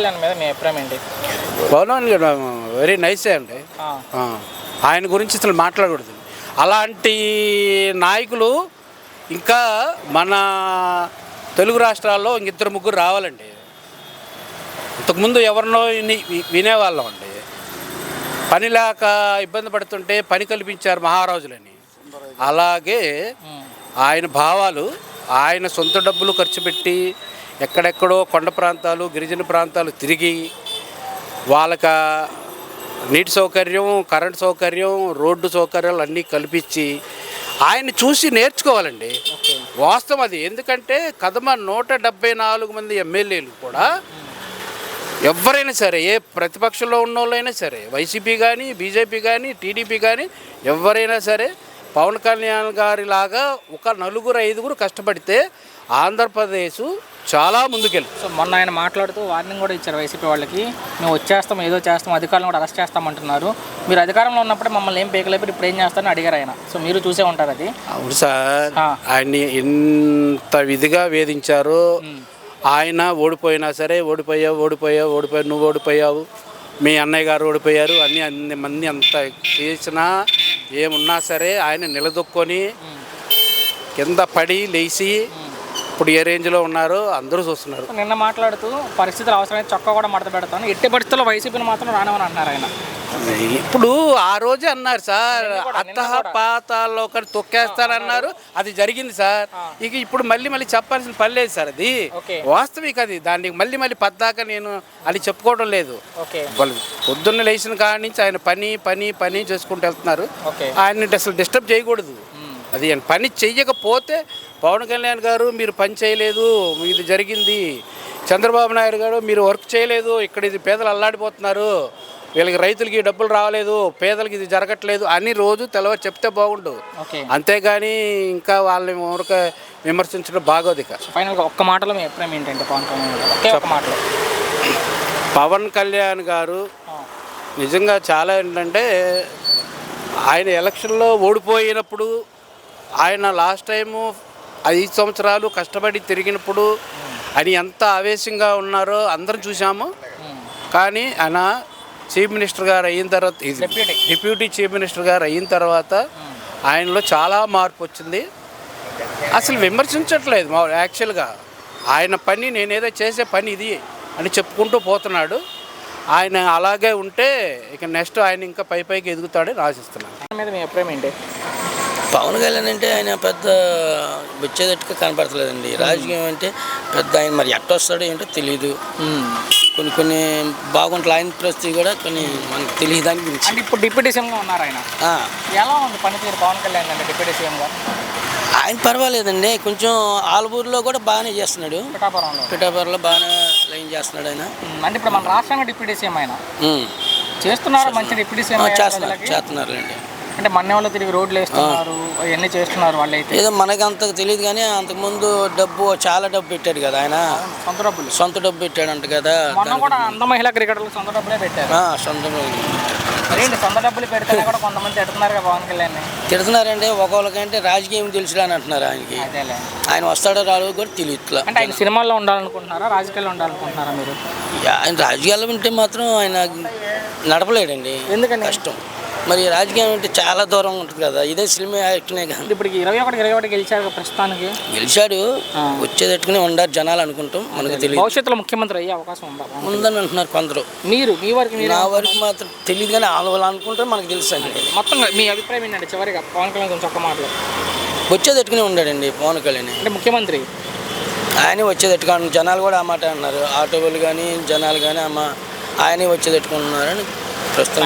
మీద మీ అభిప్రాయం ఏంటి? పవన్ వెరీ నైసే అండి. ఆయన గురించి అసలు మాట్లాడకూడదు. అలాంటి నాయకులు ఇంకా మన తెలుగు రాష్ట్రాల్లో ఇద్దరు ముగ్గురు రావాలండి. ఇంతకుముందు ఎవరినో వినేవాళ్ళం అండి. పని లేక ఇబ్బంది పడుతుంటే పని కల్పించారు మహారాజులని. అలాగే ఆయన భావాలు, ఆయన సొంత డబ్బులు ఖర్చు పెట్టి ఎక్కడెక్కడో కొండ ప్రాంతాలు, గిరిజన ప్రాంతాలు తిరిగి వాళ్ళకి నీటి సౌకర్యం, కరెంట్ సౌకర్యం, రోడ్డు సౌకర్యాలు అన్నీ కల్పించి ఆయన చూసి నేర్చుకోవాలండి. వాస్తవం అది. ఎందుకంటే కదమ 174 మంది ఎమ్మెల్యేలు కూడా ఎవరైనా సరే, ఏ ప్రతిపక్షంలో ఉన్న వాళ్ళైనా సరే, వైసీపీ కానీ, బీజేపీ కానీ, టీడీపీ కానీ, ఎవరైనా సరే పవన్ కళ్యాణ్ గారి లాగా ఒక 4-5 కష్టపడితే ఆంధ్రప్రదేశ్ చాలా ముందుకెళ్ళి. సో మొన్న ఆయన మాట్లాడుతూ వార్నింగ్ కూడా ఇచ్చారు వైసీపీ వాళ్ళకి. మేము వచ్చేస్తాం, ఏదో చేస్తాం, అధికారులను కూడా అరెస్ట్ చేస్తామంటున్నారు. మీరు అధికారంలో ఉన్నప్పుడే మమ్మల్ని ఏం పేకలేపి ఇప్పుడు ఏం చేస్తారని అడిగారు ఆయన. సో మీరు చూసే ఉంటారు అది. అవును సార్, ఆయన్ని ఎంత విధిగా వేధించారో. ఆయన ఓడిపోయినా సరే, ఓడిపోయావు, నువ్వు ఓడిపోయావు, మీ అన్నయ్య గారు ఓడిపోయారు, అన్ని మంది అంత చేసినా ఏమున్నా సరే ఆయన నిలదొక్కొని కింద పడి లేచి ఇప్పుడు ఏ రేంజ్లో ఉన్నారో అందరూ చూస్తున్నారు. నిన్న మాట్లాడుతూ పరిస్థితులు అవసరమైతే చొక్కా కూడా మడత పెడతాను, ఎట్టి పరిస్థితుల్లో వైసీపీని మాత్రం రానివని అంటున్నారు ఆయన. ఇప్పుడు ఆ రోజే అన్నారు సార్, అత్తహ పాతాల్లో ఒకటి తొక్కేస్తారన్నారు. అది జరిగింది సార్. ఇక ఇప్పుడు మళ్ళీ చెప్పాల్సిన పని లేదు సార్. అది వాస్తవిక. అది దాన్ని మళ్ళీ పద్దాక నేను అది చెప్పుకోవడం లేదు. వాళ్ళు పొద్దున్న లేచిన కాడి నుంచి ఆయన పని చేసుకుంటూ వెళ్తున్నారు. ఆయన్ని అసలు డిస్టర్బ్ చేయకూడదు. అది పని చెయ్యకపోతే పవన్ కళ్యాణ్ గారు మీరు పని చేయలేదు, ఇది జరిగింది, చంద్రబాబు నాయుడు గారు మీరు వర్క్ చేయలేదు, ఇక్కడ ఇది పేదలు అల్లాడిపోతున్నారు, వీళ్ళకి రైతులకి డబ్బులు రావలేదు, పేదలకి ఇది జరగట్లేదు అని రోజు తెలవ చెప్తే బాగుండు. అంతేగాని ఇంకా వాళ్ళని ఊరక విమర్శించడం బాగోదు. ఇక ఫైనల్గా ఒక్క మాటలో మీ అభిప్రాయం ఏంటంటే పవన్ కళ్యాణ్ గారు నిజంగా చాలా ఏంటంటే ఆయన ఎలక్షన్లో ఓడిపోయినప్పుడు, ఆయన లాస్ట్ టైము 5 సంవత్సరాలు కష్టపడి తిరిగినప్పుడు ఆయన ఎంత ఆవేశంగా ఉన్నారో అందరం చూసాము. కానీ ఆయన చీఫ్ మినిస్టర్ గారు అయిన తర్వాత, డిప్యూటీ చీఫ్ మినిస్టర్ గారు అయిన తర్వాత ఆయనలో చాలా మార్పు వచ్చింది. అసలు విమర్శించట్లేదు యాక్చువల్గా. ఆయన పని, నేనేదో చేసే పని ఇది అని చెప్పుకుంటూ పోతున్నాడు. ఆయన అలాగే ఉంటే ఇక నెక్స్ట్ ఆయన ఇంకా పైకి ఎదుగుతాడని ఆశిస్తున్నాను. మీద మీ అభిప్రాయం ఏంటి? పవన్ కళ్యాణ్ అంటే ఆయన పెద్ద వచ్చేటట్టుగా కనపడతలేదండి. రాజకీయం అంటే పెద్ద ఆయన మరి ఎట్టొస్తాడో ఏంటో తెలియదు. కొన్ని బాగుంటుంది ఆయన పరిస్థితి కూడా కొన్ని మనకు తెలియదు. దాని గురించి అంటే ఇప్పుడు డిప్యూటీ సీఎంగా ఉన్నారు ఆయన. ఎలా ఉంది పనితీరు పవన్ కళ్యాణ్ అంటే డిప్యూటీ సీఎంగా? ఆయన పర్వాలేదండి. కొంచెం ఆలూరులో కూడా బాగానే చేస్తున్నాడు. పిఠాపురంలో బాగానే లైన్ చేస్తున్నాడు ఆయన. అంటే ఇప్పుడు మన రాష్ట్రంగా డిప్యూటీ సీఎం ఆయన చేస్తున్నారు. మంచి డిప్యూటీ సీఎం చేస్తున్నారులేండి. అంటే మన వాళ్ళు తిరిగి రోడ్లు వేస్తున్నారు, అవన్నీ చేస్తున్నారు. వాళ్ళు అయితే ఏదో మనకి అంత తెలియదు కానీ అంతకుముందు చాలా డబ్బు పెట్టాడు కదా ఆయన. సొంత డబ్బు పెట్టాడంట కదా. మొన్న కూడా అంత మహిళా క్రికెటర్లు సొంత డబ్బులే పెట్టారు. సొంత డబ్బులు పెడితే కూడా కొంతమంది తిడుతున్నారు కదా పవన్ కళ్యాణ్. తిడుతున్నారంటే ఒకళ్ళకంటే రాజకీయం తెలుసులే అని అంటున్నారు ఆయనకి. ఆయన వస్తాడో రాడో కూడా తెలియట్లా. అంటే ఆయన సినిమాల్లో ఉండాలనుకుంటున్నారా, రాజకీయాల్లో ఉండాలనుకుంటున్నారా మీరు? ఆయన రాజకీయాల్లో ఉంటే మాత్రం ఆయన నడపలేడండి. ఎందుకంటే కష్టం. మరి రాజకీయం అంటే చాలా దూరం ఉంటుంది కదా. ఇదే సినిమా యాక్టనే కదా. ఇప్పుడు 21 గెలిచాడు ప్రస్తుతానికి. గెలిచాడు, వచ్చేటట్టుకునే ఉండారు జనాలు అనుకుంటాం. మనకు తెలియదు భవిష్యత్తులో ముఖ్యమంత్రి అయ్యే అవకాశం ఉందని అంటున్నారు కొందరు. నా వరకు మాత్రం తెలియదు కానీ వాళ్ళు అనుకుంటే మనకు తెలుసు అండి. మొత్తం మీ అభిప్రాయం ఏంటంటే చివరిగా పవన్ కళ్యాణ్ కొంచెం ఒక్క మాటలు? వచ్చేటట్టుకునే ఉండాడండి పవన్ కళ్యాణ్ అంటే ముఖ్యమంత్రి. ఆయనే వచ్చేటట్టుగా జనాలు కూడా ఆ మాట అన్నారు. ఆటో వాళ్ళు కానీ జనాలు కానీ ఆయనే వచ్చేటట్టుకున్నారని ప్రస్తుతం